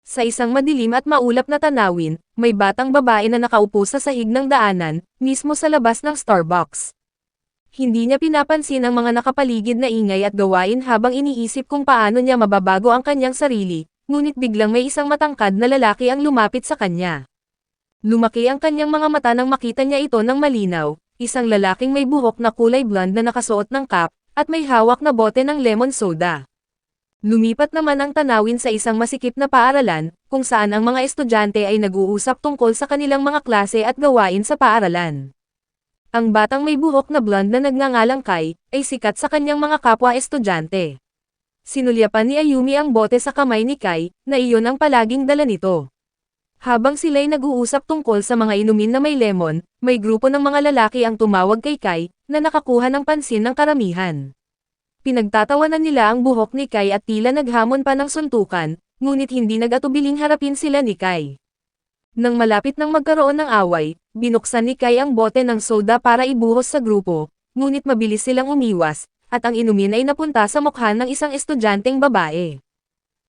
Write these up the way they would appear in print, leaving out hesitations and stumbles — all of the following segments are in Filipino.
Sa isang madilim at maulap na tanawin, may batang babae na nakaupo sa sahig ng daanan, mismo sa labas ng Starbucks. Hindi niya pinapansin ang mga nakapaligid na ingay at gawain habang iniisip kung paano niya mababago ang kanyang sarili, ngunit biglang may isang matangkad na lalaki ang lumapit sa kanya. Lumaki ang kanyang mga mata nang makita niya ito ng malinaw, isang lalaking may buhok na kulay blonde na nakasuot ng cap, at may hawak na bote ng lemon soda. Lumipat naman ang tanawin sa isang masikip na paaralan, kung saan ang mga estudyante ay nag-uusap tungkol sa kanilang mga klase at gawain sa paaralan. Ang batang may buhok na blonde na nagngangalang Kai, ay sikat sa kanyang mga kapwa-estudyante. Sinulyapan ni Ayumi ang bote sa kamay ni Kai, na iyon ang palaging dala nito. Habang sila'y nag-uusap tungkol sa mga inumin na may lemon, may grupo ng mga lalaki ang tumawag kay Kai, na nakakuha ng pansin ng karamihan. Pinagtatawanan nila ang buhok ni Kai at tila naghamon pa ng suntukan, ngunit hindi nag-atubiling harapin sila ni Kai. Nang malapit nang magkaroon ng away, binuksan ni Kai ang bote ng soda para ibuhos sa grupo, ngunit mabilis silang umiwas, at ang inumin ay napunta sa mukha ng isang estudyanteng babae.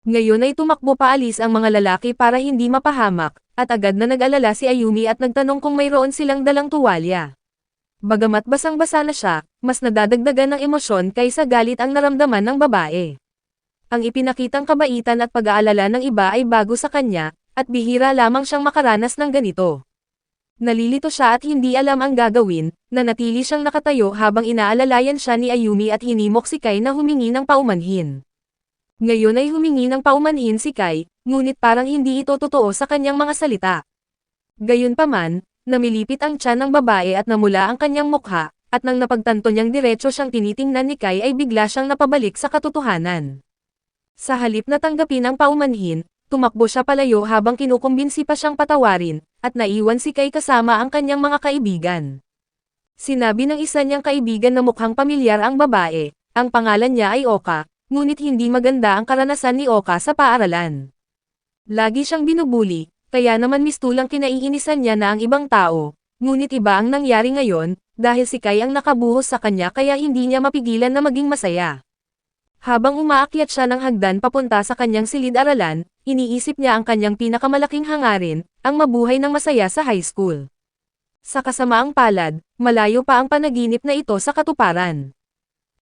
Ngayon ay tumakbo paalis ang mga lalaki para hindi mapahamak, at agad na nag-alala si Ayumi at nagtanong kung mayroon silang dalang tuwalya. Bagamat basang-basa na siya, mas nadadagdagan ng emosyon kaysa galit ang naramdaman ng babae. Ang ipinakitang kabaitan at pag-aalala ng iba ay bago sa kanya, at bihira lamang siyang makaranas ng ganito. Nalilito siya at hindi alam ang gagawin, nanatili siyang nakatayo habang inaalalayan siya ni Ayumi at hinimok si Kai na humingi ng paumanhin. Ngayon ay humingi ng paumanhin si Kai, ngunit parang hindi ito totoo sa kanyang mga salita. Gayunpaman, namilipit ang tiyan ng babae at namula ang kanyang mukha, at nang napagtanto niyang diretso siyang tinitingnan ni Kai ay bigla siyang napabalik sa katotohanan. Sa halip na tanggapin ang paumanhin, tumakbo siya palayo habang kinukumbinsi pa siyang patawarin, at naiwan si Kai kasama ang kanyang mga kaibigan. Sinabi ng isa niyang kaibigan na mukhang pamilyar ang babae, ang pangalan niya ay Oka, ngunit hindi maganda ang karanasan ni Oka sa paaralan. Lagi siyang binubuli, kaya naman mistulang kinaiinisan niya na ang ibang tao, ngunit iba ang nangyari ngayon, dahil si Kai ang nakabuhos sa kanya kaya hindi niya mapigilan na maging masaya. Habang umaakyat siya ng hagdan papunta sa kanyang silid-aralan, iniisip niya ang kanyang pinakamalaking hangarin, ang mabuhay ng masaya sa high school. Sa kasamaang palad, malayo pa ang panaginip na ito sa katuparan.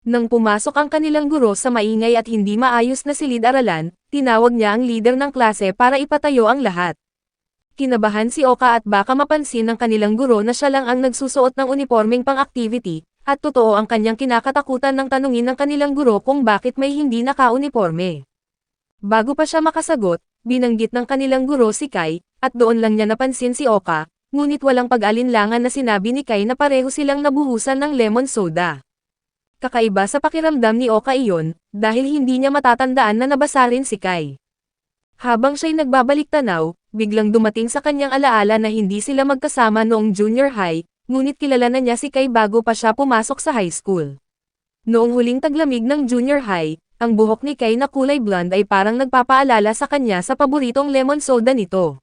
Nang pumasok ang kanilang guro sa maingay at hindi maayos na silid-aralan, tinawag niya ang leader ng klase para ipatayo ang lahat. Kinabahan si Oka at baka mapansin ng kanilang guro na siya lang ang nagsusuot ng uniformeng pang-activity, at totoo ang kanyang kinakatakutan ng tanungin ng kanilang guro kung bakit may hindi naka-uniforme. Bago pa siya makasagot, binanggit ng kanilang guro si Kai, at doon lang niya napansin si Oka, ngunit walang pag-alinlangan na sinabi ni Kai na pareho silang nabuhusan ng lemon soda. Kakaiba sa pakiramdam ni Oka iyon, dahil hindi niya matatandaan na nabasa rin si Kai. Habang siya'y nagbabalik tanaw, biglang dumating sa kanyang alaala na hindi sila magkasama noong junior high, ngunit kilala na niya si Kai bago pa siya pumasok sa high school. Noong huling taglamig ng junior high, ang buhok ni Kai na kulay blonde ay parang nagpapaalala sa kanya sa paboritong lemon soda nito.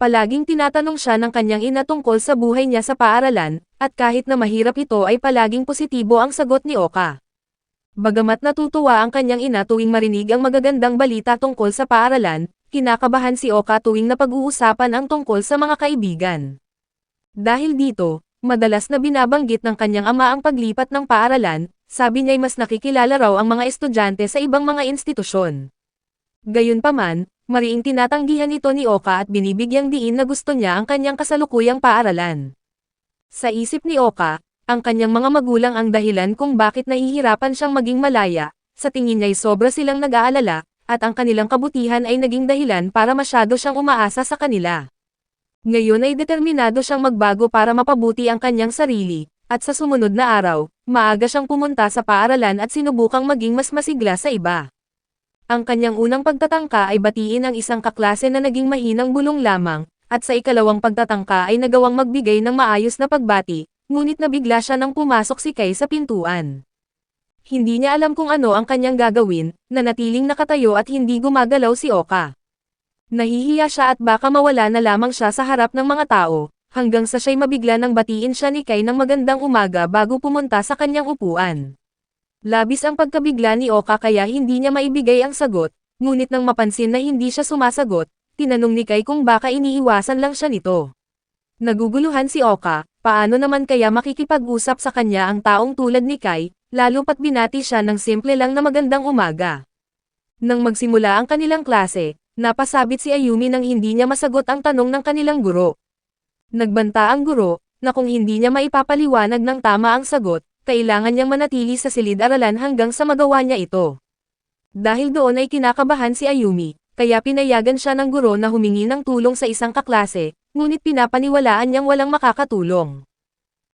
Palaging tinatanong siya ng kanyang ina tungkol sa buhay niya sa paaralan, at kahit na mahirap ito ay palaging positibo ang sagot ni Oka. Bagamat natutuwa ang kanyang ina tuwing marinig ang magagandang balita tungkol sa paaralan, kinakabahan si Oka tuwing napag-uusapan ang tungkol sa mga kaibigan. Dahil dito, madalas na binabanggit ng kanyang ama ang paglipat ng paaralan, sabi niya'y mas nakikilala raw ang mga estudyante sa ibang mga institusyon. Gayunpaman, mariing tinatanggihan ito ni Oka at binibigyang diin na gusto niya ang kanyang kasalukuyang paaralan. Sa isip ni Oka, ang kanyang mga magulang ang dahilan kung bakit nahihirapan siyang maging malaya, sa tingin niya'y sobra silang nag-aalala, at ang kanilang kabutihan ay naging dahilan para masyado siyang umaasa sa kanila. Ngayon ay determinado siyang magbago para mapabuti ang kanyang sarili, at sa sumunod na araw, maaga siyang pumunta sa paaralan at sinubukang maging mas masigla sa iba. Ang kanyang unang pagtatangka ay batiin ang isang kaklase na naging mahinang bulong lamang, at sa ikalawang pagtatangka ay nagawang magbigay ng maayos na pagbati, ngunit nabigla siya nang pumasok si Kai sa pintuan. Hindi niya alam kung ano ang kanyang gagawin, nanatiling nakatayo at hindi gumagalaw si Oka. Nahihiya siya at baka mawala na lamang siya sa harap ng mga tao, hanggang sa siya'y mabigla nang batiin siya ni Kai ng magandang umaga bago pumunta sa kanyang upuan. Labis ang pagkabigla ni Oka kaya hindi niya maibigay ang sagot, ngunit nang mapansin na hindi siya sumasagot, tinanong ni Kai kung baka iniiwasan lang siya nito. Naguguluhan si Oka, paano naman kaya makikipag-usap sa kanya ang taong tulad ni Kai, lalo pat binati siya ng simple lang na magandang umaga. Nang magsimula ang kanilang klase, napasabit si Ayumi nang hindi niya masagot ang tanong ng kanilang guro. Nagbanta ang guro, na kung hindi niya maipapaliwanag ng tama ang sagot, kailangan niyang manatili sa silid-aralan hanggang sa magawa niya ito. Dahil doon ay kinakabahan si Ayumi, kaya pinayagan siya ng guro na humingi ng tulong sa isang kaklase, ngunit pinapaniwalaan niyang walang makakatulong.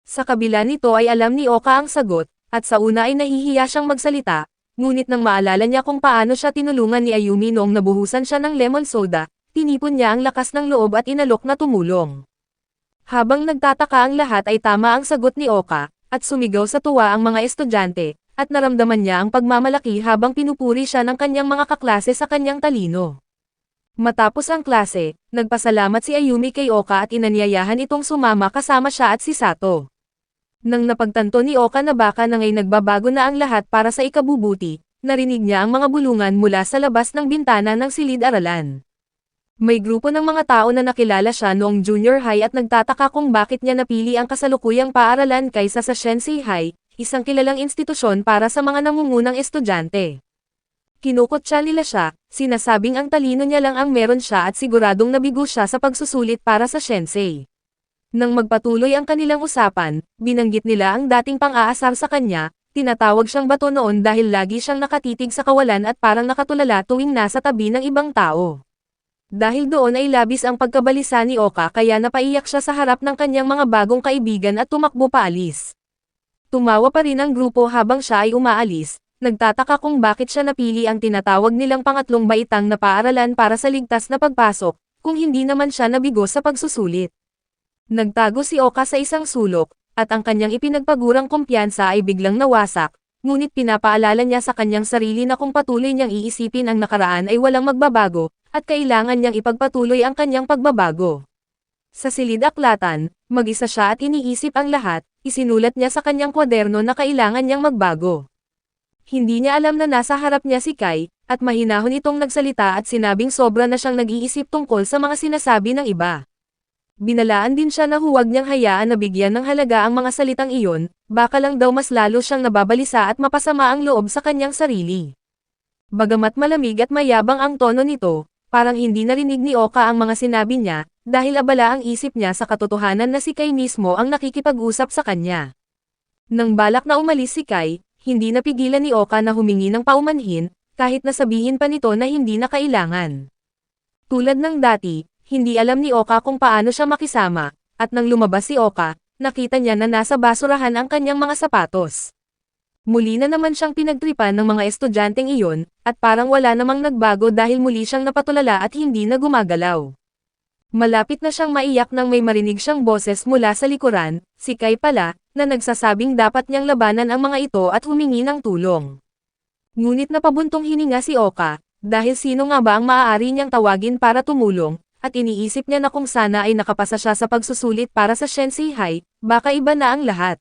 Sa kabila nito ay alam ni Oka ang sagot, at sa una ay nahihiya siyang magsalita, ngunit nang maalala niya kung paano siya tinulungan ni Ayumi noong nabuhusan siya ng lemon soda, tinipon niya ang lakas ng loob at inalok na tumulong. Habang nagtataka ang lahat ay tama ang sagot ni Oka, at sumigaw sa tuwa ang mga estudyante, at naramdaman niya ang pagmamalaki habang pinupuri siya ng kanyang mga kaklase sa kanyang talino. Matapos ang klase, nagpasalamat si Ayumi kay Oka at inanyayahan itong sumama kasama siya at si Sato. Nang napagtanto ni Oka na baka nang ay nagbabago na ang lahat para sa ikabubuti, narinig niya ang mga bulungan mula sa labas ng bintana ng silid-aralan. May grupo ng mga tao na nakilala siya noong junior high at nagtataka kung bakit niya napili ang kasalukuyang paaralan kaysa sa Shensei High, isang kilalang institusyon para sa mga nangungunang estudyante. Kinukutya nila siya, sinasabing ang talino niya lang ang meron siya at siguradong nabigo siya sa pagsusulit para sa Shensei. Nang magpatuloy ang kanilang usapan, binanggit nila ang dating pang-aasar sa kanya, tinatawag siyang bato noon dahil lagi siyang nakatitig sa kawalan at parang nakatulala tuwing nasa tabi ng ibang tao. Dahil doon ay labis ang pagkabalisa ni Oka kaya napaiyak siya sa harap ng kanyang mga bagong kaibigan at tumakbo paalis. Tumawa pa rin ang grupo habang siya ay umaalis, nagtataka kung bakit siya napili ang tinatawag nilang pangatlong baitang na paaralan para sa ligtas na pagpasok, kung hindi naman siya nabigo sa pagsusulit. Nagtago si Oka sa isang sulok, at ang kanyang ipinagpagurang kumpiyansa ay biglang nawasak, ngunit pinapaalala niya sa kanyang sarili na kung patuloy niyang iisipin ang nakaraan ay walang magbabago, at kailangan niyang ipagpatuloy ang kanyang pagbabago. Sa silid-aklatan, mag-isa siya at iniisip ang lahat, isinulat niya sa kanyang kwaderno na kailangan niyang magbago. Hindi niya alam na nasa harap niya si Kai, at mahinahon itong nagsalita at sinabing sobra na siyang nag-iisip tungkol sa mga sinasabi ng iba. Binalaan din siya na huwag niyang hayaan na bigyan ng halaga ang mga salitang iyon, baka lang daw mas lalo siyang nababalisa at mapasama ang loob sa kanyang sarili. Bagamat malamig at mayabang ang tono nito, parang hindi narinig ni Oka ang mga sinabi niya, dahil abala ang isip niya sa katotohanan na si Kai mismo ang nakikipag-usap sa kanya. Nang balak na umalis si Kai, hindi napigilan ni Oka na humingi ng paumanhin, kahit nasabihin pa nito na hindi na kailangan. Tulad ng dati, hindi alam ni Oka kung paano siya makisama, at nang lumabas si Oka, nakita niya na nasa basurahan ang kanyang mga sapatos. Muli na naman siyang pinagtripan ng mga estudyanteng iyon, at parang wala namang nagbago dahil muli siyang napatulala at hindi na gumagalaw. Malapit na siyang maiyak nang may marinig siyang boses mula sa likuran, si Kai pala, na nagsasabing dapat niyang labanan ang mga ito at humingi ng tulong. Ngunit napabuntong hininga si Oka, dahil sino nga ba ang maaari niyang tawagin para tumulong, at iniisip niya na kung sana ay nakapasa siya sa pagsusulit para sa Shensei High, baka iba na ang lahat.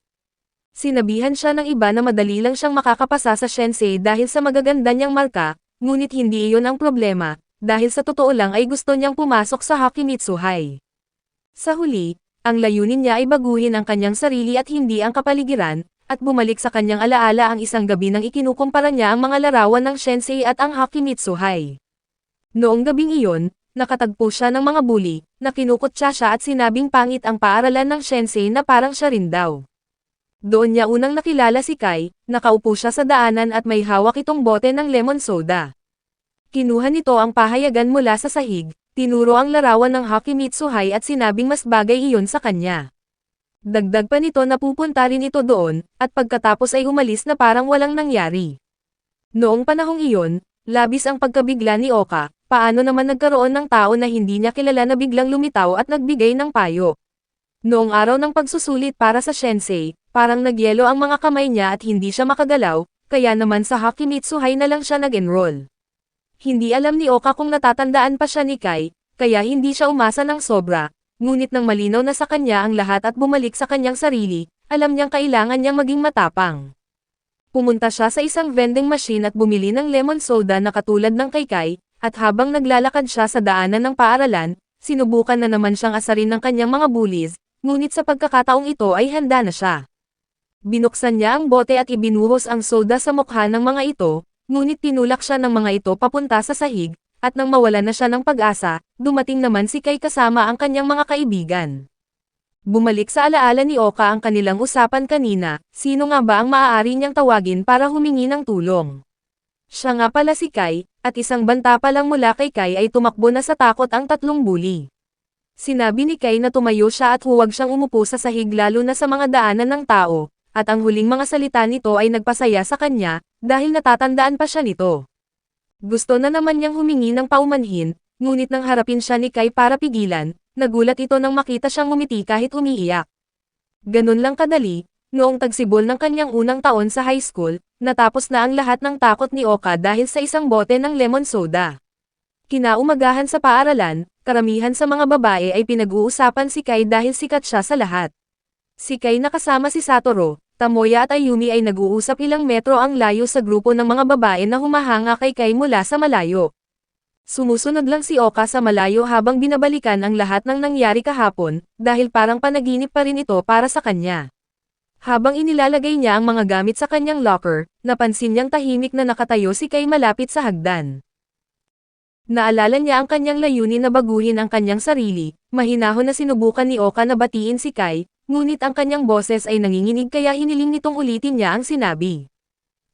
Sinabihan siya ng iba na madali lang siyang makakapasa sa Shensei dahil sa magaganda niyang marka, ngunit hindi iyon ang problema, dahil sa totoo lang ay gusto niyang pumasok sa Hakimitsu High. Sa huli, ang layunin niya ay baguhin ang kanyang sarili at hindi ang kapaligiran, at bumalik sa kanyang alaala ang isang gabi nang ikinukumpara niya ang mga larawan ng Shensei at ang Hakimitsu High. Noong gabing iyon, nakatagpo siya ng mga bully, na kinukutya siya at sinabing pangit ang paaralan ng Shensei na parang siya rin daw. Doon niya unang nakilala si Kai, nakaupo siya sa daanan at may hawak itong bote ng lemon soda. Kinuha nito ang pahayagan mula sa sahig, tinuro ang larawan ng Hakimitsu High at sinabing mas bagay iyon sa kanya. Dagdag pa nito na pupunta rin ito doon, at pagkatapos ay umalis na parang walang nangyari. Noong panahong iyon, labis ang pagkabigla ni Oka, paano naman nagkaroon ng tao na hindi niya kilala na biglang lumitaw at nagbigay ng payo. Noong araw ng pagsusulit para sa Shensei, parang nagyelo ang mga kamay niya at hindi siya makagalaw, kaya naman sa Hakimitsu High na lang siya nag-enroll. Hindi alam ni Oka kung natatandaan pa siya ni Kai, kaya hindi siya umasa ng sobra, ngunit nang malinaw na sa kanya ang lahat at bumalik sa kanyang sarili, alam niyang kailangan niyang maging matapang. Pumunta siya sa isang vending machine at bumili ng lemon soda na katulad ng kay Kai, at habang naglalakad siya sa daanan ng paaralan, sinubukan na naman siyang asarin ng kanyang mga bullies, ngunit sa pagkakataong ito ay handa na siya. Binuksan niya ang bote at ibinuhos ang soda sa mukha ng mga ito, ngunit tinulak siya ng mga ito papunta sa sahig, at nang mawala na siya ng pag-asa, dumating naman si Kai kasama ang kanyang mga kaibigan. Bumalik sa alaala ni Oka ang kanilang usapan kanina, sino nga ba ang maaari niyang tawagin para humingi ng tulong. Siya nga pala si Kai, at isang banta pa lang mula kay Kai ay tumakbo na sa takot ang tatlong bully. Sinabi ni Kai na tumayo siya at huwag siyang umupo sa sahig lalo na sa mga daanan ng tao, at ang huling mga salita nito ay nagpasaya sa kanya, dahil natatandaan pa siya nito. Gusto na naman niyang humingi ng paumanhin, ngunit nang harapin siya ni Kai para pigilan, nagulat ito nang makita siyang ngumiti kahit umiiyak. Ganun lang kadali, noong tagsibol ng kanyang unang taon sa high school, natapos na ang lahat ng takot ni Oka dahil sa isang bote ng lemon soda. Kinaumagahan sa paaralan, karamihan sa mga babae ay pinag-uusapan si Kai dahil sikat siya sa lahat. Si Kai na kasama si Satoru, Tomoya at Ayumi ay nag-uusap ilang metro ang layo sa grupo ng mga babae na humahanga kay Kai mula sa malayo. Sumusunod lang si Oka sa malayo habang binabalikan ang lahat ng nangyari kahapon, dahil parang panaginip pa rin ito para sa kanya. Habang inilalagay niya ang mga gamit sa kanyang locker, napansin niyang tahimik na nakatayo si Kai malapit sa hagdan. Naalala niya ang kanyang layunin na baguhin ang kanyang sarili, mahinahon na sinubukan ni Oka na batiin si Kai, ngunit ang kanyang boses ay nanginginig kaya hiniling nitong ulitin niya ang sinabi.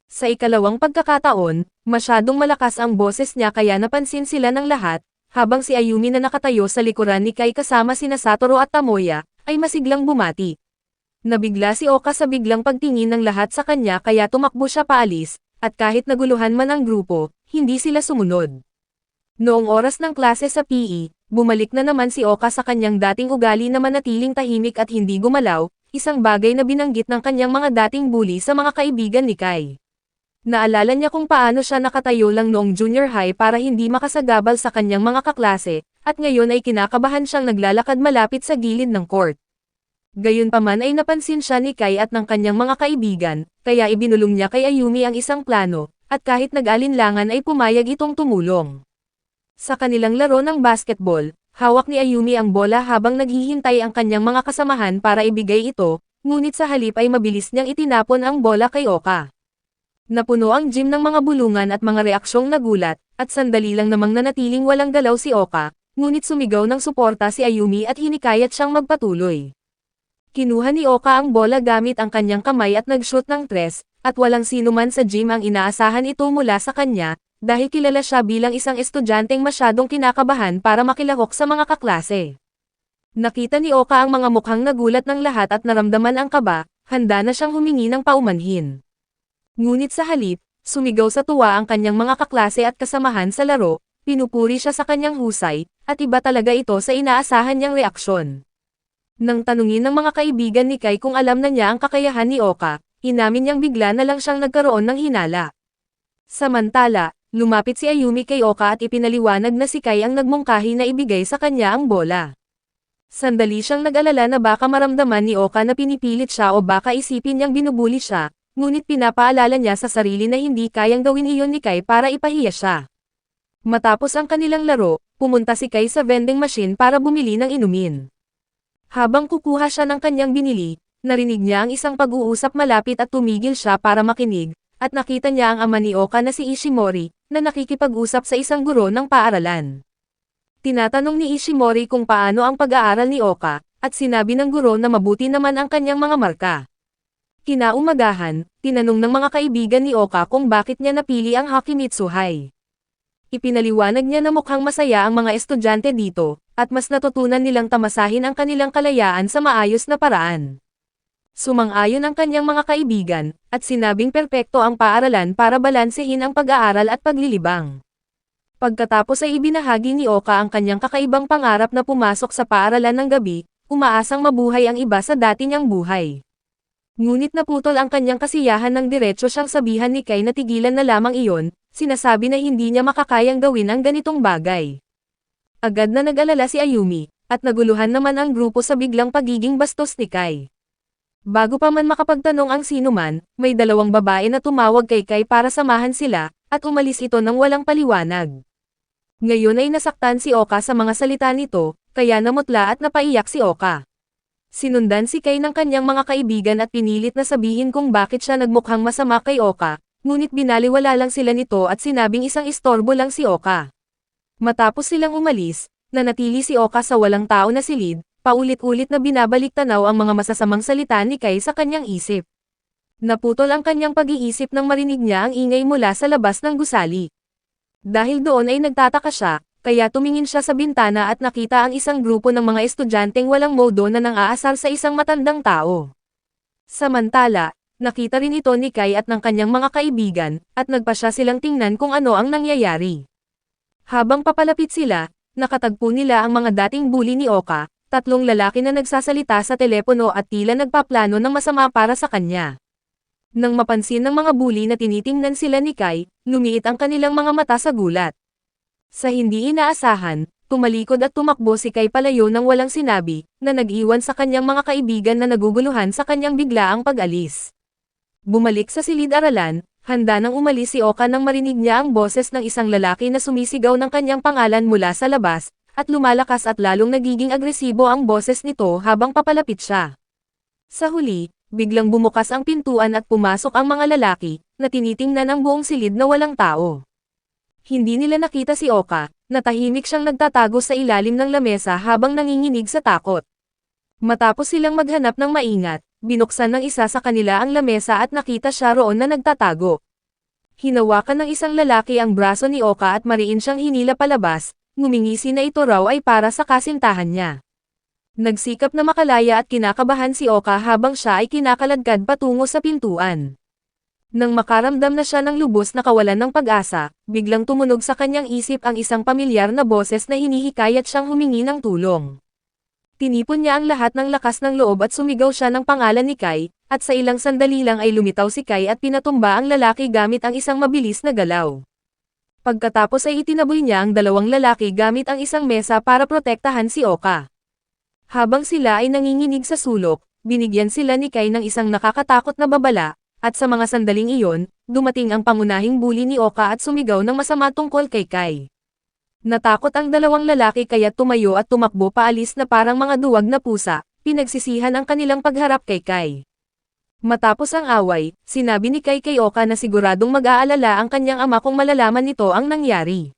Sa ikalawang pagkakataon, masyadong malakas ang boses niya kaya napansin sila ng lahat, habang si Ayumi na nakatayo sa likuran ni Kai kasama sina Satoru at Tomoya, ay masiglang bumati. Nabigla si Oka sa biglang pagtingin ng lahat sa kanya kaya tumakbo siya paalis, at kahit naguluhan man ang grupo, hindi sila sumunod. Noong oras ng klase sa PE, bumalik na naman si Oka sa kanyang dating ugali na manatiling tahimik at hindi gumalaw, isang bagay na binanggit ng kanyang mga dating bully sa mga kaibigan ni Kai. Naalala niya kung paano siya nakatayo lang noong junior high para hindi makasagabal sa kanyang mga kaklase, at ngayon ay kinakabahan siyang naglalakad malapit sa gilid ng court. Gayunpaman ay napansin siya ni Kai at ng kanyang mga kaibigan, kaya ibinulong niya kay Ayumi ang isang plano, at kahit nag-alinlangan ay pumayag itong tumulong. Sa kanilang laro ng basketball, hawak ni Ayumi ang bola habang naghihintay ang kanyang mga kasamahan para ibigay ito, ngunit sa halip ay mabilis niyang itinapon ang bola kay Oka. Napuno ang gym ng mga bulungan at mga reaksyong nagulat, at sandali lang namang nanatiling walang galaw si Oka, ngunit sumigaw ng suporta si Ayumi at hinikayat siyang magpatuloy. Kinuha ni Oka ang bola gamit ang kanyang kamay at nag-shoot ng 3, at walang sino man sa gym ang inaasahan ito mula sa kanya, dahil kilala siya bilang isang estudyanteng masyadong kinakabahan para makilahok sa mga kaklase. Nakita ni Oka ang mga mukhang nagulat ng lahat at naramdaman ang kaba, handa na siyang humingi ng paumanhin. Ngunit sa halip, sumigaw sa tuwa ang kanyang mga kaklase at kasamahan sa laro, pinupuri siya sa kanyang husay, at iba talaga ito sa inaasahan niyang reaksyon. Nang tanungin ng mga kaibigan ni Kai kung alam na niya ang kakayahan ni Oka, inamin niyang bigla na lang siyang nagkaroon ng hinala. Samantala, lumapit si Ayumi kay Oka at ipinaliwanag na si Kai ang nagmungkahi na ibigay sa kanya ang bola. Sandali siyang nag-alala na baka maramdaman ni Oka na pinipilit siya o baka isipin niyang binubuli siya, ngunit pinapaalala niya sa sarili na hindi kayang gawin iyon ni Kai para ipahiya siya. Matapos ang kanilang laro, pumunta si Kai sa vending machine para bumili ng inumin. Habang kukuha siya ng kanyang binili, narinig niya ang isang pag-uusap malapit at tumigil siya para makinig, at nakita niya ang ama ni Oka na si Ishimori, na nakikipag-usap sa isang guro ng paaralan. Tinatanong ni Ishimori kung paano ang pag-aaral ni Oka, at sinabi ng guro na mabuti naman ang kanyang mga marka. Kinaumagahan, tinanong ng mga kaibigan ni Oka kung bakit niya napili ang Hakimitsu High. Ipinaliwanag niya na mukhang masaya ang mga estudyante dito, at mas natutunan nilang tamasahin ang kanilang kalayaan sa maayos na paraan. Sumang-ayon ang kanyang mga kaibigan, at sinabing perpekto ang paaralan para balansehin ang pag-aaral at paglilibang. Pagkatapos ay ibinahagi ni Oka ang kanyang kakaibang pangarap na pumasok sa paaralan ng gabi, umaasang mabuhay ang iba sa dati niyang buhay. Ngunit naputol ang kanyang kasiyahan nang diretso siyang sabihan ni Kai na tigilan na lamang iyon, sinasabi na hindi niya makakayang gawin ang ganitong bagay. Agad na nag-alala si Ayumi, at naguluhan naman ang grupo sa biglang pagiging bastos ni Kai. Bago pa man makapagtanong ang sinuman, may dalawang babae na tumawag kay Kai para samahan sila, at umalis ito nang walang paliwanag. Ngayon ay nasaktan si Oka sa mga salita nito, kaya namutla at napaiyak si Oka. Sinundan si Kai ng kanyang mga kaibigan at pinilit na sabihin kung bakit siya nagmukhang masama kay Oka, ngunit binaliwala lang sila nito at sinabing isang istorbo lang si Oka. Matapos silang umalis, nanatili si Oka sa walang tao na silid, paulit-ulit na binabalik-tanaw ang mga masasamang salita ni Kai sa kanyang isip. Naputol ang kanyang pag-iisip nang marinig niya ang ingay mula sa labas ng gusali. Dahil doon ay nagtataka siya, kaya tumingin siya sa bintana at nakita ang isang grupo ng mga estudyanteng walang modo na nang-aasar sa isang matandang tao. Samantala, nakita rin ito ni Kai at ng kanyang mga kaibigan, at nagpasya silang tingnan kung ano ang nangyayari. Habang papalapit sila, nakatagpo nila ang mga dating bully ni Oka, tatlong lalaki na nagsasalita sa telepono at tila nagpaplano ng masama para sa kanya. Nang mapansin ng mga bully na tinitingnan sila ni Kai, lumiit ang kanilang mga mata sa gulat. Sa hindi inaasahan, tumalikod at tumakbo si Kai palayo nang walang sinabi, na nag-iwan sa kanyang mga kaibigan na naguguluhan sa kanyang biglaang pag-alis. Bumalik sa silid-aralan, handa nang umalis si Oka nang marinig niya ang boses ng isang lalaki na sumisigaw ng kanyang pangalan mula sa labas, at lumalakas at lalong nagiging agresibo ang boses nito habang papalapit siya. Sa huli, biglang bumukas ang pintuan at pumasok ang mga lalaki, na tinitingnan ang buong silid na walang tao. Hindi nila nakita si Oka, na tahimik siyang nagtatago sa ilalim ng lamesa habang nanginginig sa takot. Matapos silang maghanap ng maingat, binuksan ng isa sa kanila ang lamesa at nakita siya roon na nagtatago. Hinawakan ng isang lalaki ang braso ni Oka at mariin siyang hinila palabas, ngumingisi na ito raw ay para sa kasintahan niya. Nagsikap na makalaya at kinakabahan si Oka habang siya ay kinakaladkad patungo sa pintuan. Nang makaramdam na siya ng lubos na kawalan ng pag-asa, biglang tumunog sa kanyang isip ang isang pamilyar na boses na hinihikayat siyang humingi ng tulong. Tinipon niya ang lahat ng lakas ng loob at sumigaw siya ng pangalan ni Kai, at sa ilang sandali lang ay lumitaw si Kai at pinatumba ang lalaki gamit ang isang mabilis na galaw. Pagkatapos ay itinaboy niya ang dalawang lalaki gamit ang isang mesa para protektahan si Oka. Habang sila ay nanginginig sa sulok, binigyan sila ni Kai ng isang nakakatakot na babala, at sa mga sandaling iyon, dumating ang pangunahing bully ni Oka at sumigaw ng masama tungkol kay Kai. Natakot ang dalawang lalaki kaya tumayo at tumakbo paalis na parang mga duwag na pusa, pinagsisihan ang kanilang pagharap kay Kai. Matapos ang away, sinabi ni Kai kay Oka na siguradong mag-aalala ang kanyang ama kung malalaman nito ang nangyari.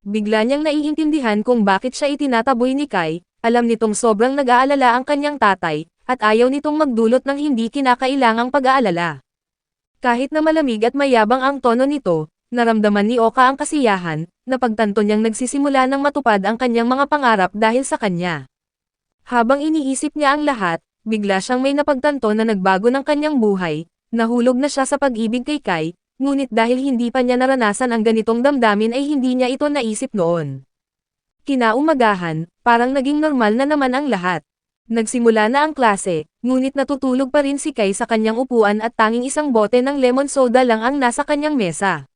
Bigla niyang naiintindihan kung bakit siya itinataboy ni Kai, alam nitong sobrang nag-aalala ang kanyang tatay, at ayaw nitong magdulot ng hindi kinakailangang pag-aalala. Kahit na malamig at mayabang ang tono nito, naramdaman ni Oka ang kasiyahan, na pagtanto niyang nagsisimula ng matupad ang kanyang mga pangarap dahil sa kanya. Habang iniisip niya ang lahat, bigla siyang may napagtanto na nagbago ng kanyang buhay, nahulog na siya sa pag-ibig kay Kai, ngunit dahil hindi pa niya naranasan ang ganitong damdamin ay hindi niya ito naisip noon. Kinaumagahan, parang naging normal na naman ang lahat. Nagsimula na ang klase, ngunit natutulog pa rin si Kai sa kanyang upuan at tanging isang bote ng lemon soda lang ang nasa kanyang mesa.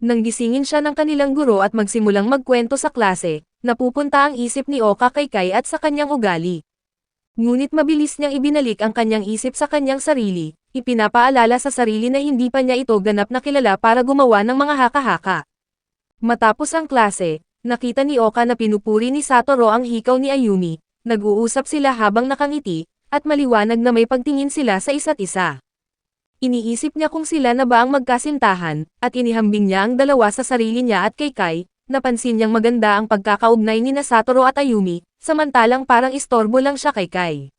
Nang gisingin siya ng kanilang guro at magsimulang magkwento sa klase, napupunta ang isip ni Oka kay Kai at sa kanyang ugali. Ngunit mabilis niyang ibinalik ang kanyang isip sa kanyang sarili, ipinapaalala sa sarili na hindi pa niya ito ganap na kilala para gumawa ng mga haka-haka. Matapos ang klase, nakita ni Oka na pinupuri ni Satoru ang hikaw ni Ayumi. Nag-uusap sila habang nakangiti, at maliwanag na may pagtingin sila sa isa't isa. Iniisip niya kung sila na ba ang magkasintahan, at inihambing niya ang dalawa sa sarili niya at kay Kai, napansin niyang maganda ang pagkakaugnay ni Satoru at Ayumi, samantalang parang istorbo lang siya kay Kai.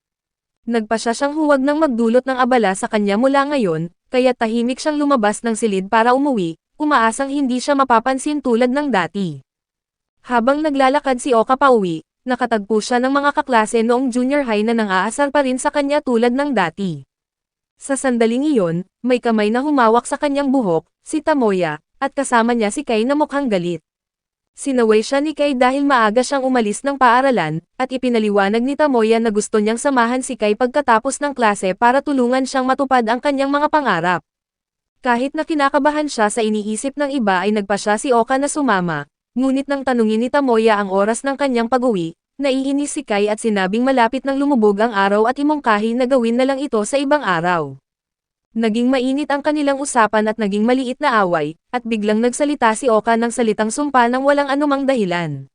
Nagpasya siyang huwag nang magdulot ng abala sa kanya mula ngayon, kaya tahimik siyang lumabas ng silid para umuwi, umaasang hindi siya mapapansin tulad ng dati. Habang naglalakad si Oka pauwi, nakatagpo siya ng mga kaklase noong junior high na nang-aasar pa rin sa kanya tulad ng dati. Sa sandaling iyon, may kamay na humawak sa kanyang buhok, si Tamoya, at kasama niya si Kai na mukhang galit. Sinaway siya ni Kai dahil maaga siyang umalis ng paaralan, at ipinaliwanag ni Tamoya na gusto niyang samahan si Kai pagkatapos ng klase para tulungan siyang matupad ang kanyang mga pangarap. Kahit na kinakabahan siya sa iniisip ng iba ay nagpasya si Oka na sumama. Ngunit nang tanungin ni Tamoya ang oras ng kanyang pag-uwi, naiinis si Kai at sinabing malapit nang lumubog ang araw at imongkahi na gawin na lang ito sa ibang araw. Naging mainit ang kanilang usapan at naging maliit na away, at biglang nagsalita si Oka ng salitang sumpa nang walang anumang dahilan.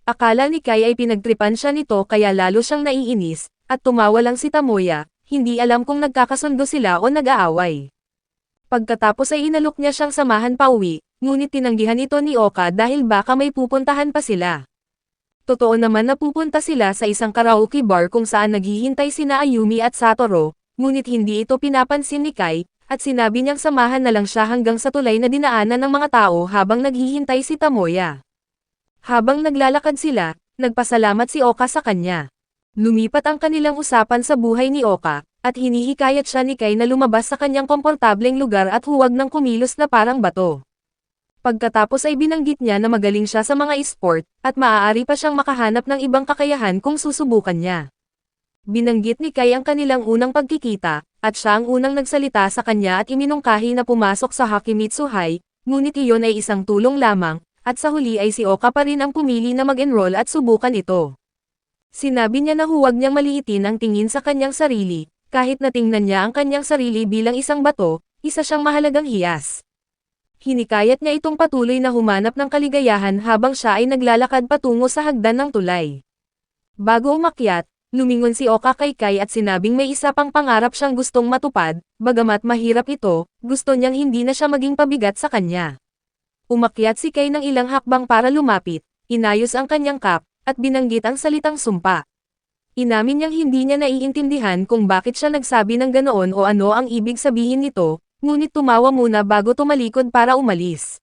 Akala ni Kai ay pinagtripan siya nito kaya lalo siyang naiinis, at tumawa lang si Tomoya, hindi alam kung nagkakasundo sila o nag-aaway. Pagkatapos ay inalok niya siyang samahan pauwi, ngunit tinanggihan ito ni Oka dahil baka may pupuntahan pa sila. Totoo naman na pupunta sila sa isang karaoke bar kung saan naghihintay sina Ayumi at Satoru, ngunit hindi ito pinapansin ni Kai, at sinabi niyang samahan na lang siya hanggang sa tulay na dinaanan ng mga tao habang naghihintay si Tomoya. Habang naglalakad sila, nagpasalamat si Oka sa kanya. Lumipat ang kanilang usapan sa buhay ni Oka, at hinihikayat siya ni Kai na lumabas sa kanyang komportableng lugar at huwag nang kumilos na parang bato. Pagkatapos ay binanggit niya na magaling siya sa mga e-sport, at maaari pa siyang makahanap ng ibang kakayahan kung susubukan niya. Binanggit ni Kai ang kanilang unang pagkikita, at siya ang unang nagsalita sa kanya at iminungkahi na pumasok sa Hakimitsu High, ngunit iyon ay isang tulong lamang, at sa huli ay si Oka pa rin ang pumili na mag-enroll at subukan ito. Sinabi niya na huwag niyang maliitin ang tingin sa kanyang sarili, kahit na tingnan niya ang kanyang sarili bilang isang bato, isa siyang mahalagang hiyas. Hinikayat niya itong patuloy na humanap ng kaligayahan habang siya ay naglalakad patungo sa hagdan ng tulay. Bago umakyat, lumingon si Oka kay Kai at sinabing may isa pang pangarap siyang gustong matupad, bagamat mahirap ito, gusto niyang hindi na siya maging pabigat sa kanya. Umakyat si Kai ng ilang hakbang para lumapit, inayos ang kanyang cap, at binanggit ang salitang sumpa. Inamin niyang hindi niya naiintindihan kung bakit siya nagsabi ng ganoon o ano ang ibig sabihin nito, ngunit tumawa muna bago tumalikod para umalis.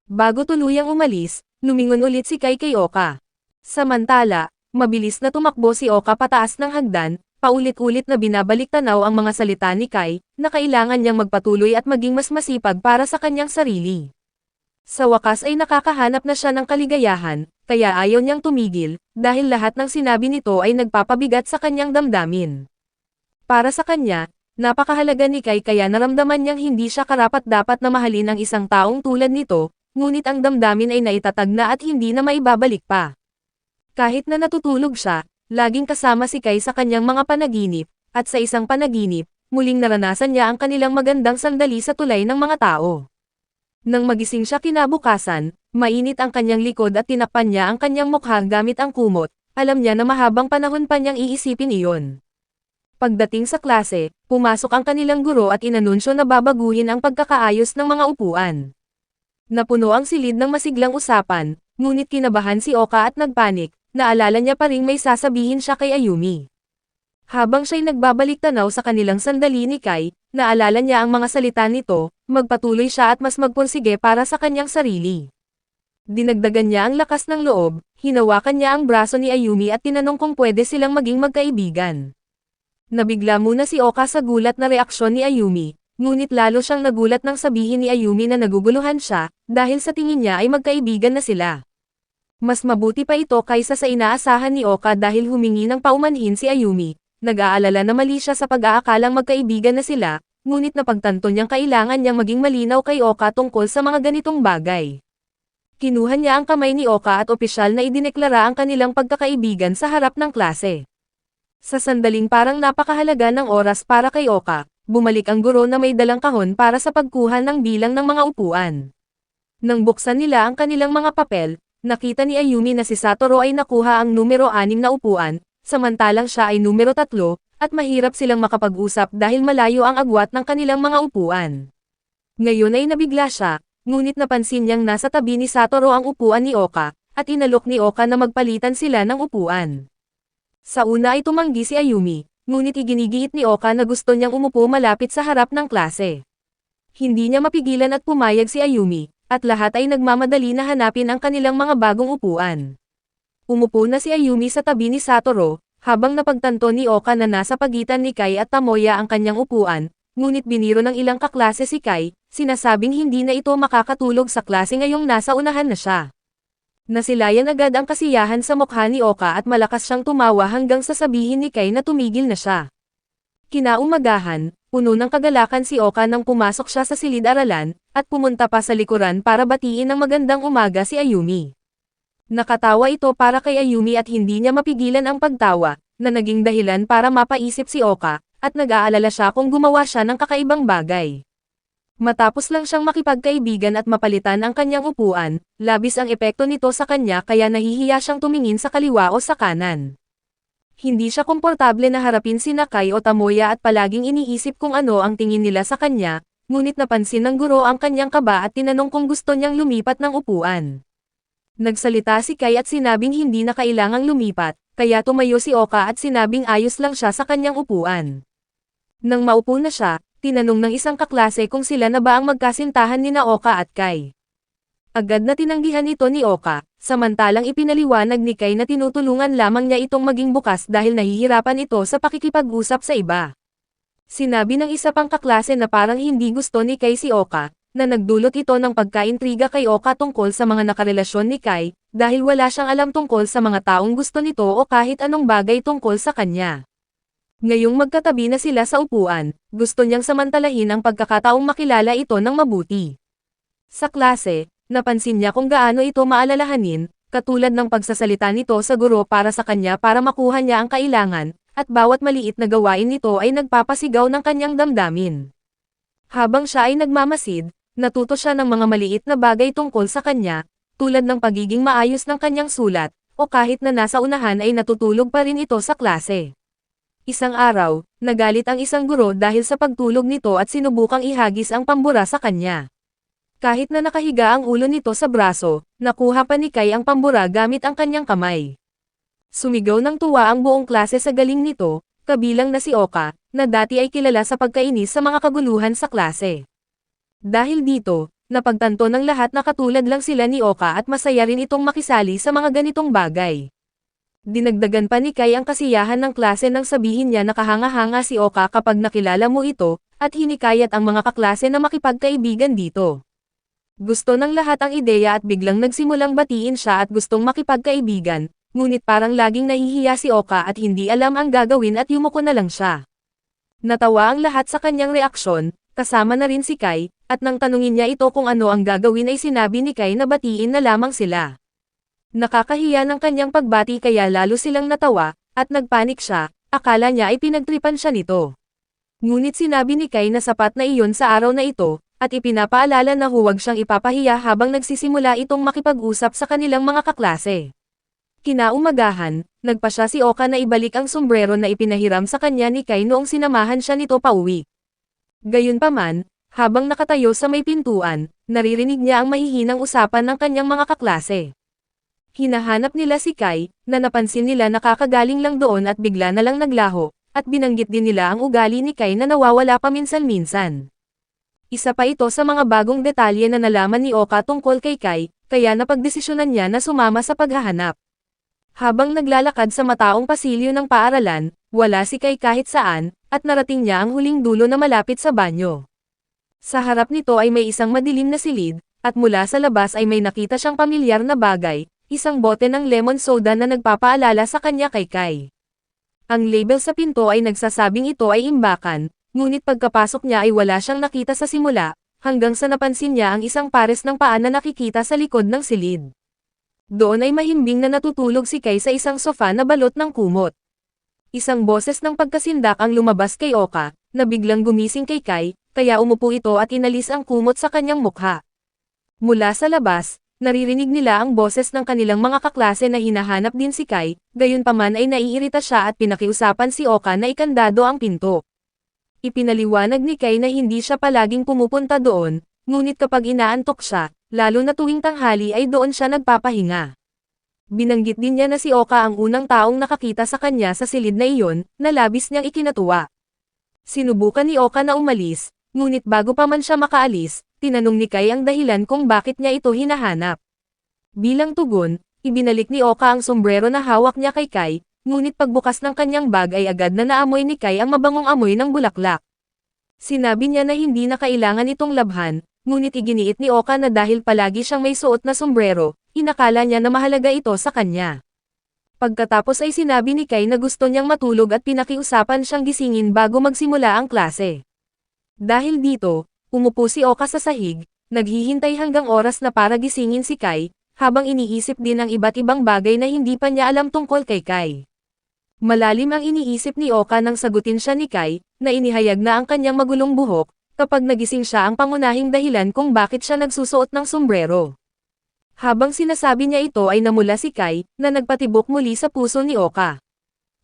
Bago tuluyang umalis, lumingon ulit si Kai kay Oka. Samantala, mabilis na tumakbo si Oka pataas ng hagdan, paulit-ulit na binabalik-tanaw ang mga salita ni Kai, na kailangan niyang magpatuloy at maging mas masipag para sa kanyang sarili. Sa wakas ay nakakahanap na siya ng kaligayahan, kaya ayaw niyang tumigil, dahil lahat ng sinabi nito ay nagpapabigat sa kanyang damdamin. Para sa kanya, napakahalaga ni Kai kaya naramdaman niyang hindi siya karapat-dapat na mahalin ang isang taong tulad nito, ngunit ang damdamin ay naitatag na at hindi na maibabalik pa. Kahit na natutulog siya, laging kasama si Kai sa kanyang mga panaginip, at sa isang panaginip, muling naranasan niya ang kanilang magandang sandali sa tulay ng mga tao. Nang magising siya kinabukasan, mainit ang kanyang likod at tinakpan niya ang kanyang mukha gamit ang kumot, alam niya na mahabang panahon pa niyang iisipin iyon. Pagdating sa klase, pumasok ang kanilang guro at inanunsyo na babaguhin ang pagkakaayos ng mga upuan. Napuno ang silid ng masiglang usapan, ngunit kinabahan si Oka at nagpanik, naalala niya pa ring may sasabihin siya kay Ayumi. Habang siya'y nagbabalik-tanaw sa kanilang sandali ni Kai, naalala niya ang mga salita nito, magpatuloy siya at mas magpursige para sa kanyang sarili. Dinagdagan niya ang lakas ng loob, hinawakan niya ang braso ni Ayumi at tinanong kung pwede silang maging magkaibigan. Nabigla muna si Oka sa gulat na reaksyon ni Ayumi, ngunit lalo siyang nagulat nang sabihin ni Ayumi na naguguluhan siya, dahil sa tingin niya ay magkaibigan na sila. Mas mabuti pa ito kaysa sa inaasahan ni Oka dahil humingi ng paumanhin si Ayumi, nag-aalala na mali siya sa pag-aakalang magkaibigan na sila, ngunit napagtanto niyang kailangan niyang maging malinaw kay Oka tungkol sa mga ganitong bagay. Kinuha niya ang kamay ni Oka at opisyal na idineklara ang kanilang pagkakaibigan sa harap ng klase. Sa sandaling parang napakahalaga ng oras para kay Oka, bumalik ang guro na may dalang kahon para sa pagkuha ng bilang ng mga upuan. Nang buksan nila ang kanilang mga papel, nakita ni Ayumi na si Satoru ay nakuha ang numero 6 na upuan, samantalang siya ay numero 3, at mahirap silang makapag-usap dahil malayo ang agwat ng kanilang mga upuan. Ngayon ay nabigla siya, ngunit napansin niyang nasa tabi ni Satoru ang upuan ni Oka, at inalok ni Oka na magpalitan sila ng upuan. Sa una ay tumanggi si Ayumi, ngunit iginigiit ni Oka na gusto niyang umupo malapit sa harap ng klase. Hindi niya mapigilan at pumayag si Ayumi, at lahat ay nagmamadali na hanapin ang kanilang mga bagong upuan. Umupo na si Ayumi sa tabi ni Satoru, habang napagtanto ni Oka na nasa pagitan ni Kai at Tomoya ang kanyang upuan, ngunit biniro ng ilang kaklase si Kai, sinasabing hindi na ito makakatulog sa klase ngayong nasa unahan na siya. Nasilayan agad ang kasiyahan sa mukha ni Oka at malakas siyang tumawa hanggang sasabihin ni Kai na tumigil na siya. Kinaumagahan, puno ng kagalakan si Oka nang pumasok siya sa silid-aralan, at pumunta pa sa likuran para batiin ng magandang umaga si Ayumi. Nakatawa ito para kay Ayumi at hindi niya mapigilan ang pagtawa, na naging dahilan para mapaisip si Oka, at nag-aalala siya kung gumawa siya ng kakaibang bagay. Matapos lang siyang makipagkaibigan at mapalitan ang kanyang upuan, labis ang epekto nito sa kanya kaya nahihiya siyang tumingin sa kaliwa o sa kanan. Hindi siya komportable na harapin si Nakai o Tamoya at palaging iniisip kung ano ang tingin nila sa kanya, ngunit napansin ng guro ang kanyang kaba at tinanong kung gusto niyang lumipat ng upuan. Nagsalita si Kai at sinabing hindi na kailangang lumipat, kaya tumayo si Oka at sinabing ayos lang siya sa kanyang upuan. Nang maupo na siya, tinanong ng isang kaklase kung sila na ba ang magkasintahan ni Oka at Kai. Agad na tinanggihan ito ni Oka, samantalang ipinaliwanag ni Kai na tinutulungan lamang niya itong maging bukas dahil nahihirapan ito sa pakikipag-usap sa iba. Sinabi ng isa pang kaklase na parang hindi gusto ni Kai si Oka, na nagdulot ito ng pagkaintriga kay Oka tungkol sa mga nakarelasyon ni Kai, dahil wala siyang alam tungkol sa mga taong gusto nito o kahit anong bagay tungkol sa kanya. Ngayong magkatabi na sila sa upuan, gusto niyang samantalahin ang pagkakataong makilala ito ng mabuti. Sa klase, napansin niya kung gaano ito maalalahanin, katulad ng pagsasalita nito sa guro para sa kanya para makuha niya ang kailangan, at bawat maliit na gawain nito ay nagpapasigaw ng kanyang damdamin. Habang siya ay nagmamasid, natuto siya ng mga maliit na bagay tungkol sa kanya, tulad ng pagiging maayos ng kanyang sulat, o kahit na nasa unahan ay natutulog pa rin ito sa klase. Isang araw, nagalit ang isang guro dahil sa pagtulog nito at sinubukang ihagis ang pambura sa kanya. Kahit na nakahiga ang ulo nito sa braso, nakuha pa ni Kai ang pambura gamit ang kanyang kamay. Sumigaw ng tuwa ang buong klase sa galing nito, kabilang na si Oka, na dati ay kilala sa pagkainis sa mga kaguluhan sa klase. Dahil dito, napagtanto ng lahat na katulad lang sila ni Oka at masaya rin itong makisali sa mga ganitong bagay. Dinagdagan pa ni Kai ang kasiyahan ng klase nang sabihin niya na kahanga-hanga si Oka kapag nakilala mo ito, at hinikayat ang mga kaklase na makipagkaibigan dito. Gusto ng lahat ang ideya at biglang nagsimulang batiin siya at gustong makipagkaibigan, ngunit parang laging nahihiya si Oka at hindi alam ang gagawin at yumuko na lang siya. Natawa ang lahat sa kanyang reaksyon, kasama na rin si Kai, at nang tanungin niya ito kung ano ang gagawin ay sinabi ni Kai na batiin na lamang sila. Nakakahiya ng kanyang pagbati kaya lalo silang natawa, at nagpanik siya, akala niya ay pinagtripan siya nito. Ngunit sinabi ni Kai na sapat na iyon sa araw na ito, at ipinapaalala na huwag siyang ipapahiya habang nagsisimula itong makipag-usap sa kanilang mga kaklase. Kinaumagahan, nagpasya si Oka na ibalik ang sombrero na ipinahiram sa kanya ni Kai noong sinamahan siya nito pauwi. Gayunpaman, habang nakatayo sa may pintuan, naririnig niya ang mahihinang usapan ng kanyang mga kaklase. Hinahanap nila si Kai, na napansin nila nakakagaling lang doon at bigla na lang naglaho, at binanggit din nila ang ugali ni Kai na nawawala paminsan-minsan. Isa pa ito sa mga bagong detalye na nalaman ni Oka tungkol kay Kai, kaya napagdesisyonan niya na sumama sa paghahanap. Habang naglalakad sa mataong pasilyo ng paaralan, wala si Kai kahit saan, at narating niya ang huling dulo na malapit sa banyo. Sa harap nito ay may isang madilim na silid, at mula sa labas ay may nakita siyang pamilyar na bagay, isang bote ng lemon soda na nagpapaalala sa kanya kay Kai. Ang label sa pinto ay nagsasabing ito ay imbakan, ngunit pagkapasok niya ay wala siyang nakita sa simula, hanggang sa napansin niya ang isang pares ng paa na nakikita sa likod ng silid. Doon ay mahimbing na natutulog si Kai sa isang sofa na balot ng kumot. Isang boses ng pagkasindak ang lumabas kay Oka, na biglang gumising kay Kai, kaya umupo ito at inalis ang kumot sa kanyang mukha. Mula sa labas, naririnig nila ang boses ng kanilang mga kaklase na hinahanap din si Kai, gayunpaman ay naiirita siya at pinakiusapan si Oka na ikandado ang pinto. Ipinaliwanag ni Kai na hindi siya palaging pumupunta doon, ngunit kapag inaantok siya, lalo na tuwing tanghali ay doon siya nagpapahinga. Binanggit din niya na si Oka ang unang taong nakakita sa kanya sa silid na iyon, na labis niyang ikinatuwa. Sinubukan ni Oka na umalis, ngunit bago pa man siya makaalis, tinanong ni Kai ang dahilan kung bakit niya ito hinahanap. Bilang tugon, ibinalik ni Oka ang sombrero na hawak niya kay Kai, ngunit pagbukas ng kanyang bag ay agad na naamoy ni Kai ang mabangong amoy ng bulaklak. Sinabi niya na hindi na kailangan itong labhan, ngunit iginiit ni Oka na dahil palagi siyang may suot na sombrero, inakala niya na mahalaga ito sa kanya. Pagkatapos ay sinabi ni Kai na gusto niyang matulog at pinakiusapan siyang gisingin bago magsimula ang klase. Dahil dito, umupo si Oka sa sahig, naghihintay hanggang oras na para gisingin si Kai, habang iniisip din ang iba't ibang bagay na hindi pa niya alam tungkol kay Kai. Malalim ang iniisip ni Oka nang sagutin siya ni Kai, na inihayag na ang kanyang magulong buhok, kapag nagising siya ang pangunahing dahilan kung bakit siya nagsusuot ng sombrero. Habang sinasabi niya ito ay namula si Kai, na nagpatibok muli sa puso ni Oka.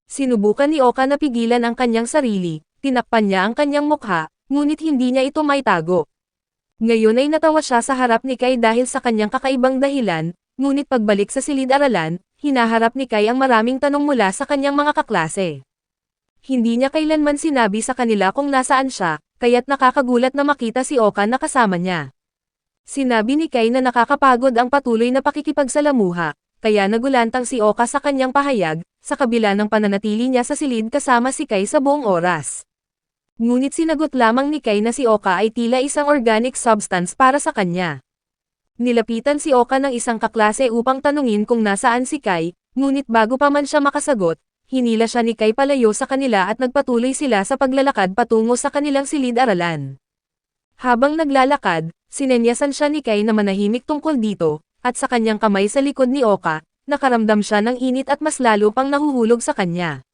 Sinubukan ni Oka na pigilan ang kanyang sarili, tinakpan niya ang kanyang mukha, ngunit hindi niya ito maitago. Ngayon ay natawa siya sa harap ni Kai dahil sa kanyang kakaibang dahilan, ngunit pagbalik sa silid-aralan, hinaharap ni Kai ang maraming tanong mula sa kanyang mga kaklase. Hindi niya kailanman sinabi sa kanila kung nasaan siya, kaya't nakakagulat na makita si Oka na kasama niya. Sinabi ni Kai na nakakapagod ang patuloy na pakikipagsalamuha, kaya nagulantang si Oka sa kanyang pahayag, sa kabila ng pananatili niya sa silid kasama si Kai sa buong oras. Ngunit sinagot lamang ni Kai na si Oka ay tila isang organic substance para sa kanya. Nilapitan si Oka ng isang kaklase upang tanungin kung nasaan si Kai, ngunit bago pa man siya makasagot, hinila siya ni Kai palayo sa kanila at nagpatuloy sila sa paglalakad patungo sa kanilang silid-aralan. Habang naglalakad, sinenyasan siya ni Kai na manahimik tungkol dito, at sa kanyang kamay sa likod ni Oka, nakaramdam siya ng init at mas lalo pang nahuhulog sa kanya.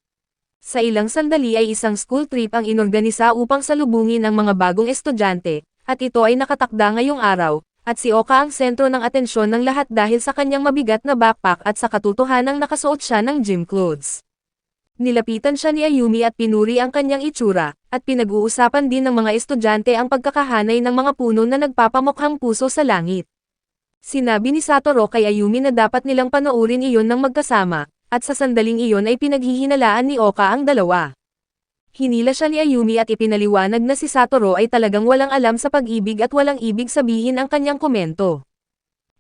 Sa ilang sandali ay isang school trip ang inorganisa upang salubungin ang mga bagong estudyante, at ito ay nakatakda ngayong araw, at si Oka ang sentro ng atensyon ng lahat dahil sa kanyang mabigat na backpack at sa katotohanang nakasuot siya ng gym clothes. Nilapitan siya ni Ayumi at pinuri ang kanyang itsura, at pinag-uusapan din ng mga estudyante ang pagkakahanay ng mga puno na nagpapamukhang puso sa langit. Sinabi ni Satoru kay Ayumi na dapat nilang panoorin iyon ng magkasama, at sa sandaling iyon ay pinaghihinalaan ni Oka ang dalawa. Hinila siya ni Ayumi at ipinaliwanag na si Satoru ay talagang walang alam sa pag-ibig at walang ibig sabihin ang kanyang komento.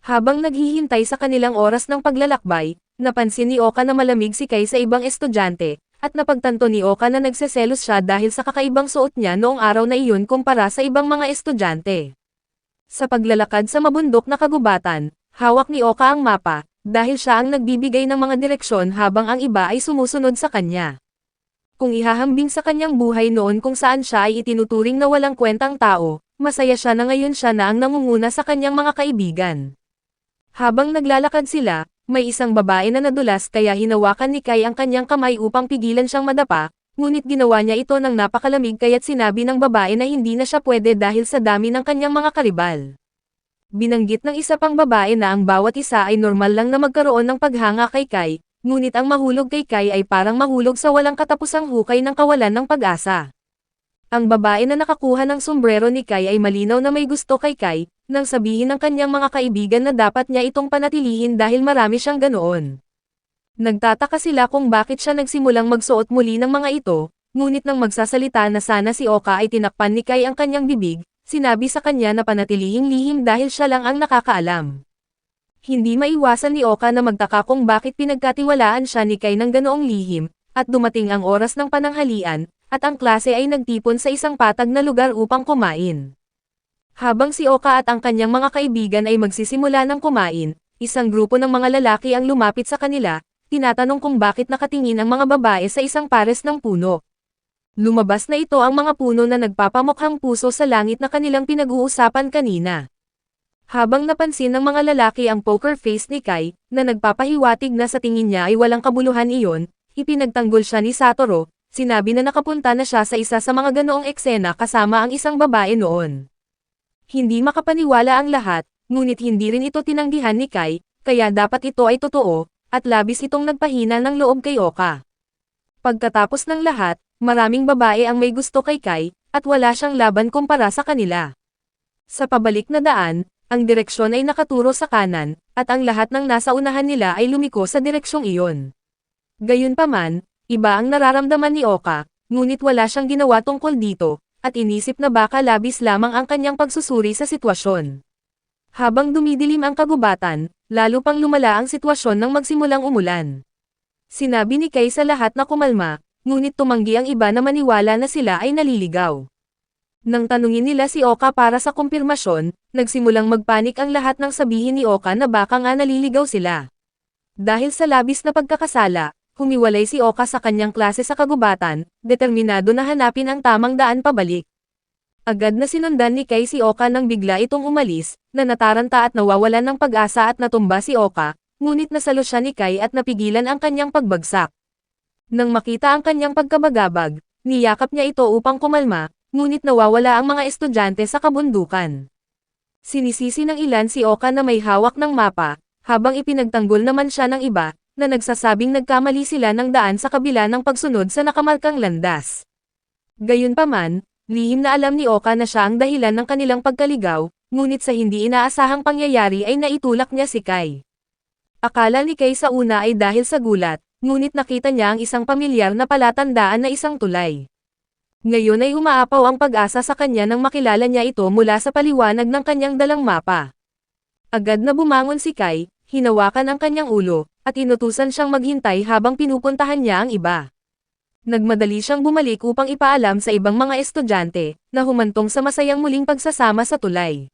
Habang naghihintay sa kanilang oras ng paglalakbay, napansin ni Oka na malamig si Kai sa ibang estudyante, at napagtanto ni Oka na nagseselos siya dahil sa kakaibang suot niya noong araw na iyon kumpara sa ibang mga estudyante. Sa paglalakad sa mabundok na kagubatan, hawak ni Oka ang mapa, dahil siya ang nagbibigay ng mga direksyon habang ang iba ay sumusunod sa kanya. Kung ihahambing sa kanyang buhay noon kung saan siya ay itinuturing na walang kwentang tao, masaya siya na ngayon siya na ang nangunguna sa kanyang mga kaibigan. Habang naglalakad sila, may isang babae na nadulas kaya hinawakan ni Kai ang kanyang kamay upang pigilan siyang madapa, ngunit ginawa niya ito ng napakalamig kaya't sinabi ng babae na hindi na siya pwede dahil sa dami ng kanyang mga karibal. Binanggit ng isa pang babae na ang bawat isa ay normal lang na magkaroon ng paghanga kay Kai, ngunit ang mahulog kay Kai ay parang mahulog sa walang katapusang hukay ng kawalan ng pag-asa. Ang babae na nakakuha ng sombrero ni Kai ay malinaw na may gusto kay Kai, nang sabihin ng kanyang mga kaibigan na dapat niya itong panatilihin dahil marami siyang ganoon. Nagtataka sila kung bakit siya nagsimulang magsuot muli ng mga ito, ngunit nang magsasalita na sana si Oka ay tinakpan ni Kai ang kanyang bibig, sinabi sa kanya na panatilihing lihim dahil siya lang ang nakakaalam. Hindi maiwasan ni Oka na magtaka kung bakit pinagkatiwalaan siya ni Kai ng ganoong lihim, at dumating ang oras ng pananghalian, at ang klase ay nagtipon sa isang patag na lugar upang kumain. Habang si Oka at ang kanyang mga kaibigan ay magsisimula ng kumain, isang grupo ng mga lalaki ang lumapit sa kanila, tinatanong kung bakit nakatingin ang mga babae sa isang pares ng puno. Lumabas na ito ang mga puno na nagpapamukhang puso sa langit na kanilang pinag-uusapan kanina. Habang napansin ng mga lalaki ang poker face ni Kai, na nagpapahiwatig na sa tingin niya ay walang kabuluhan iyon, ipinagtanggol siya ni Satoru, sinabi na nakapunta na siya sa isa sa mga ganoong eksena kasama ang isang babae noon. Hindi makapaniwala ang lahat, ngunit hindi rin ito tinanggihan ni Kai, kaya dapat ito ay totoo, at labis itong nagpahina ng loob kay Oka. Pagkatapos ng lahat, maraming babae ang may gusto kay Kai, at wala siyang laban kumpara sa kanila. Sa pabalik na daan, ang direksyon ay nakaturo sa kanan, at ang lahat ng nasa unahan nila ay lumiko sa direksyong iyon. Gayunpaman, iba ang nararamdaman ni Oka, ngunit wala siyang ginawa tungkol dito, at inisip na baka labis lamang ang kanyang pagsusuri sa sitwasyon. Habang dumidilim ang kagubatan, lalo pang lumala ang sitwasyon nang magsimulang umulan. Sinabi ni Kai sa lahat na kumalma, ngunit tumanggi ang iba na maniwala na sila ay naliligaw. Nang tanungin nila si Oka para sa kumpirmasyon, nagsimulang magpanik ang lahat nang sabihin ni Oka na baka nga naliligaw sila. Dahil sa labis na pagkakasala, humiwalay si Oka sa kanyang klase sa kagubatan, determinado na hanapin ang tamang daan pabalik. Agad na sinundan ni Kai si Oka nang bigla itong umalis, na nataranta at nawawalan ng pag-asa at natumba si Oka, ngunit nasalo siya ni Kai at napigilan ang kanyang pagbagsak. Nang makita ang kanyang pagkabagabag, niyakap niya ito upang kumalma, ngunit nawawala ang mga estudyante sa kabundukan. Sinisisi ng ilan si Oka na may hawak ng mapa, habang ipinagtanggol naman siya ng iba, na nagsasabing nagkamali sila ng daan sa kabila ng pagsunod sa nakamarkang landas. Gayunpaman, lihim na alam ni Oka na siya ang dahilan ng kanilang pagkaligaw, ngunit sa hindi inaasahang pangyayari ay naitulak niya si Kai. Akala ni Kai sa una ay dahil sa gulat, ngunit nakita niya ang isang pamilyar na palatandaan na isang tulay. Ngayon ay umaapaw ang pag-asa sa kanya nang makilala niya ito mula sa paliwanag ng kanyang dalang mapa. Agad na bumangon si Kai, hinawakan ang kanyang ulo, at inutusan siyang maghintay habang pinupuntahan niya ang iba. Nagmadali siyang bumalik upang ipaalam sa ibang mga estudyante, na humantong sa masayang muling pagsasama sa tulay.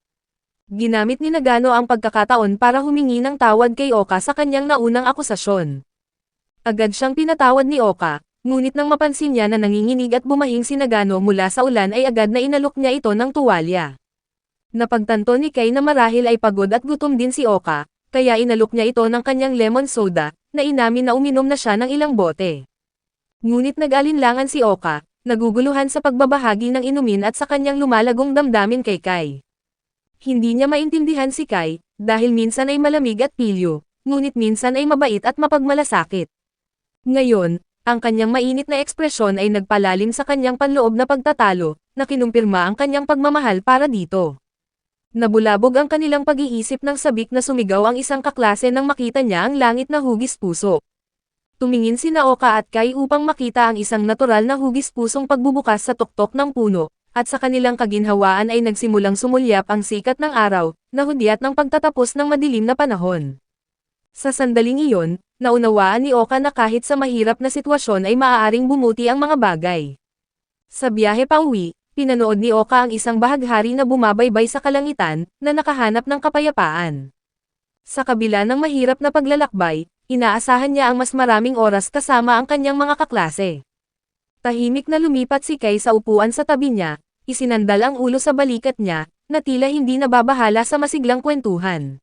Ginamit ni Nagano ang pagkakataon para humingi ng tawad kay Oka sa kanyang naunang akusasyon. Agad siyang pinatawad ni Oka, ngunit nang mapansin niya na nanginginig at bumahing si Nagano mula sa ulan ay agad na inalok niya ito ng tuwalya. Napagtanto ni Kai na marahil ay pagod at gutom din si Oka, kaya inalok niya ito ng kanyang lemon soda, na inamin na uminom na siya ng ilang bote. Ngunit nag-alinlangan si Oka, naguguluhan sa pagbabahagi ng inumin at sa kanyang lumalagong damdamin kay Kai. Hindi niya maintindihan si Kai, dahil minsan ay malamig at pilyo, ngunit minsan ay mabait at mapagmalasakit. Ngayon, ang kanyang mainit na ekspresyon ay nagpalalim sa kanyang panloob na pagtatalo, na kinumpirma ang kanyang pagmamahal para dito. Nabulabog ang kanilang pag-iisip ng sabik na sumigaw ang isang kaklase nang makita niya ang langit na hugis puso. Tumingin sina Oka at Kai upang makita ang isang natural na hugis pusong pagbubukas sa tuktok ng puno, at sa kanilang kaginhawaan ay nagsimulang sumulyap ang sikat ng araw, na hudyat ng pagtatapos ng madilim na panahon. Sa sandaling iyon, naunawaan ni Oka na kahit sa mahirap na sitwasyon ay maaaring bumuti ang mga bagay. Sa biyahe pauwi, pinanood ni Oka ang isang bahaghari na bumabaybay sa kalangitan, na nakahanap ng kapayapaan. Sa kabila ng mahirap na paglalakbay, inaasahan niya ang mas maraming oras kasama ang kanyang mga kaklase. Tahimik na lumipat si Kai sa upuan sa tabi niya, isinandal ang ulo sa balikat niya, na tila hindi nababahala sa masiglang kwentuhan.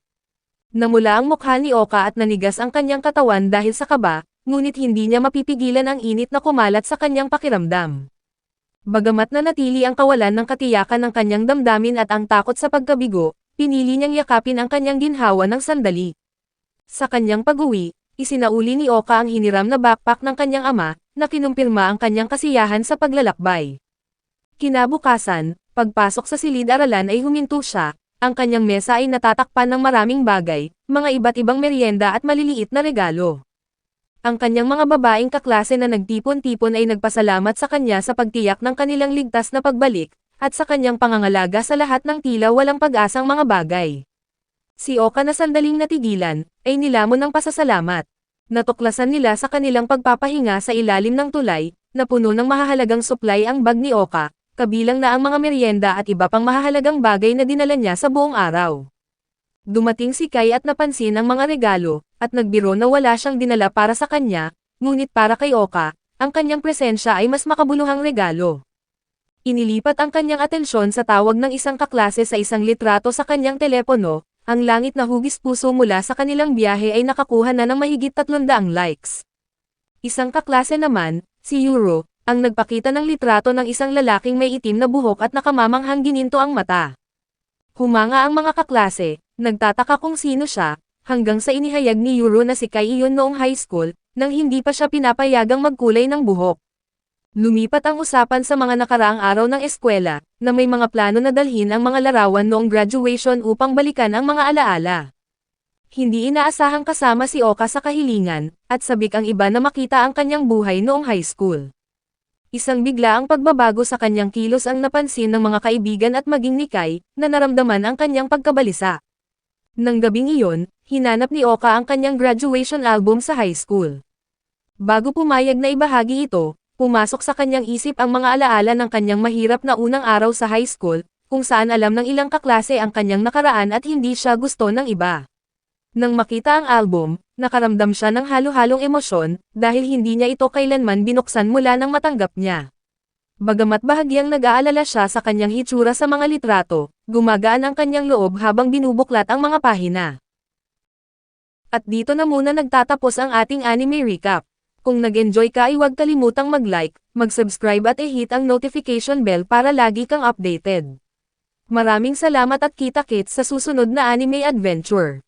Namula ang mukha ni Oka at nanigas ang kanyang katawan dahil sa kaba, ngunit hindi niya mapipigilan ang init na kumalat sa kanyang pakiramdam. Bagamat nanatili ang kawalan ng katiyakan ng kanyang damdamin at ang takot sa pagkabigo, pinili niyang yakapin ang kanyang ginhawa ng sandali. Sa kanyang pag-uwi, isinauli ni Oka ang hiniram na backpack ng kanyang ama, na kinumpirma ang kanyang kasiyahan sa paglalakbay. Kinabukasan, pagpasok sa silid-aralan ay huminto siya, ang kanyang mesa ay natatakpan ng maraming bagay, mga iba't ibang merienda at maliliit na regalo. Ang kanyang mga babaeng kaklase na nagtipon-tipon ay nagpasalamat sa kanya sa pagtiyak ng kanilang ligtas na pagbalik, at sa kanyang pangangalaga sa lahat ng tila walang pag-asang mga bagay. Si Oka na sandaling natigilan, ay nilamon ng pasasalamat. Natuklasan nila sa kanilang pagpapahinga sa ilalim ng tulay, na puno ng mahahalagang supply ang bag ni Oka, kabilang na ang mga merienda at iba pang mahahalagang bagay na dinala niya sa buong araw. Dumating si Kai at napansin ang mga regalo, at nagbiro na wala siyang dinala para sa kanya, ngunit para kay Oka, ang kanyang presensya ay mas makabuluhang regalo. Inilipat ang kanyang atensyon sa tawag ng isang kaklase sa isang litrato sa kanyang telepono. Ang langit na hugis puso mula sa kanilang biyahe ay nakakuha na ng mahigit 300 likes. Isang kaklase naman, si Euro, ang nagpakita ng litrato ng isang lalaking may itim na buhok at nakamamanghang gininto ang mata. Humanga ang mga kaklase, nagtataka kung sino siya, hanggang sa inihayag ni Euro na si Kai iyon noong high school, nang hindi pa siya pinapayagang magkulay ng buhok. Lumipat ang usapan sa mga nakaraang araw ng eskwela, na may mga plano na dalhin ang mga larawan noong graduation upang balikan ang mga alaala. Hindi inaasahang kasama si Oka sa kahilingan, at sabik ang iba na makita ang kanyang buhay noong high school. Isang bigla ang pagbabago sa kanyang kilos ang napansin ng mga kaibigan at maging ni Kai, na naramdaman ang kanyang pagkabalisa. Nang gabing iyon, hinanap ni Oka ang kanyang graduation album sa high school. Bago pumayag na ibahagi ito, pumasok sa kanyang isip ang mga alaala ng kanyang mahirap na unang araw sa high school, kung saan alam ng ilang kaklase ang kanyang nakaraan at hindi siya gusto ng iba. Nang makita ang album, nakaramdam siya ng halo-halong emosyon, dahil hindi niya ito kailanman binuksan mula nang matanggap niya. Bagamat bahagyang nag-aalala siya sa kanyang hitsura sa mga litrato, gumagaan ang kanyang loob habang binubuklat ang mga pahina. At dito na muna nagtatapos ang ating anime recap. Kung nag-enjoy ka ay huwag kalimutang mag-like, mag-subscribe at i-hit ang notification bell para lagi kang updated. Maraming salamat at kita-kits sa susunod na anime adventure.